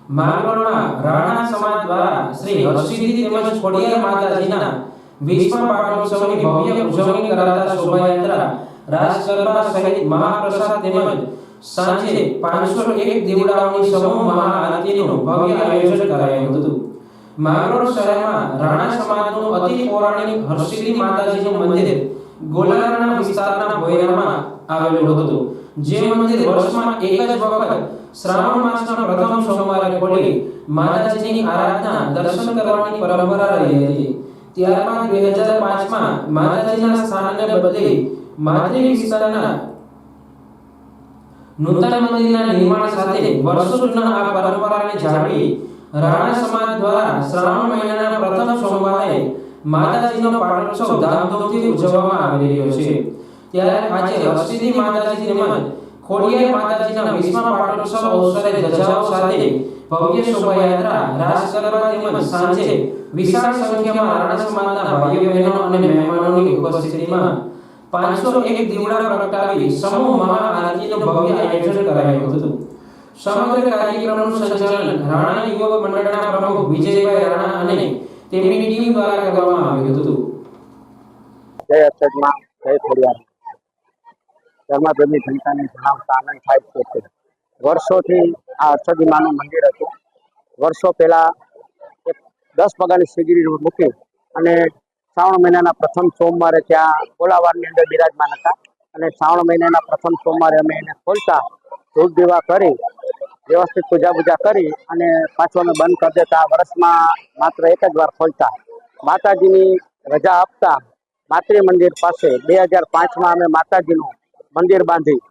માંગરોળમાં રાણા સમાજ દ્વારા શ્રી હરસિદ્ધિ તેમજ ખોડિયાર માતાજીના 20મા પાટોત્સવની ભવ્ય ઉજવણી કરાતા શોભાયાત્રા રાસ ગરબા સહિત મહાપ્રસાદ તેમજ સાંજે 501 દીવડાઓની સમૂહ મહાઆરતીનું ભવ્ય આયોજન કરાયું હતું। માંગરોળ શહેરમાં રાણા સમાજનું અતિ પૌરાણિક હરસિદ્ધિ માતાજીનું મંદિર ગોલારાના વિસ્તારના ભોયરામાં આવેલું હતું, જે મંદિર વર્ષમાં એક જ વખત શ્રાવણ માસના પ્રથમ સોમવારે ખોલી માતાજીની આરાધના દર્શન કરવાની પરંપરા રહી હતી। ત્યારબાદ 2005માં માતાજીના સ્થાનને બદલી માતૃ વિસ્તારના નૂતન મંદિરના નિર્માણ સાથે વર્ષો જૂના આ પરંપરાને જાળવી રાણા સમાજ દ્વારા શ્રાવણ મહિનાના પ્રથમ સોમવારે માતાજીનો પાટોત્સવ ધામધૂમથી ઉજવવામાં આવી રહ્યો છે। ત્યારે આજે હરસિદ્ધિ માતાજી તેમજ ખોડિયાર માતાજીના 20મા પાટોત્સવ અવસરે ધજાઓ સાથે ભવ્ય શોભાયાત્રા રાસ ગરબા તેમજ સાંજે વિશાળ સંખ્યામાં રાણા સમાજના ભાઈઓ બહેનો અને મહેમાનોની ઉપસ્થિતિમાં 501 દીવડા પ્રગટાવી સમૂહ મહાઆરતીનું ભવ્ય આયોજન કરાયું હતું। સમગ્ર કાર્યક્રમનું સંચાલન રાણા યુવક મંડળના પ્રમુખ વિજયભાઈ રાણા અને તેમની ટીમ દ્વારા કરવામાં આવ્યું હતું। જય અક્ષરમાં જય ખોડિયાર ધર્મપ્રેમી જનતાને જણાવતા આનંદ થાય છે કે વર્ષોથી આ અક્ષરજી માનું મંદિર હતું। વર્ષો પહેલા એક 10 પગાની સીગડી મૂકી અને શ્રાવણ મહિનાના પ્રથમ સોમવારે ત્યાં ગોલાવારની અંદર બિરાજમાન હતા અને શ્રાવણ મહિનાના પ્રથમ સોમવારે અમે એને ખોલતા ધૂપ દીવા કરી વ્યવસ્થિત પૂજા કરી અને પાછું અમે બંધ કરી દેતા। વર્ષમાં માત્ર એક જ વાર ખોલતા। માતાજીની રજા આપતા માતૃ મંદિર પાસે 2005માં અમે માતાજીનું મંદિર બાંધી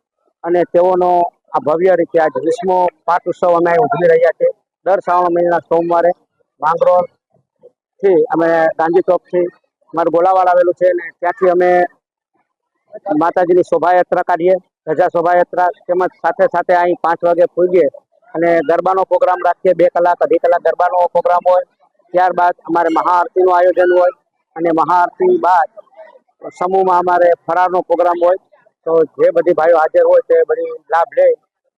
અને તેઓનો આ ભવ્ય રીતે આજ 20મો પાટ ઉત્સવ અમે ઉજવી રહ્યા છીએ। દર શ્રાવણ મહિનાના સોમવારે માંગરોળથી અમે ગાંધી ચોકથી અમારું ગોલાવાડ આવેલું છે અને ત્યાંથી અમે માતાજીની શોભાયાત્રા કાઢીએ, ધજા શોભાયાત્રા, તેમજ સાથે સાથે અહીં 5 વાગે પૂજીએ અને ગરબાનો પ્રોગ્રામ રાખીએ। 2 કલાક 2.5 કલાક ગરબાનો પ્રોગ્રામ હોય। ત્યારબાદ અમારે મહાઆરતીનું આયોજન હોય અને મહાઆરતી બાદ સમૂહમાં અમારે ફરાળનો પ્રોગ્રામ હોય। તો જે બધી ભાઈઓ હાજર હોય તે બધી લાભ લે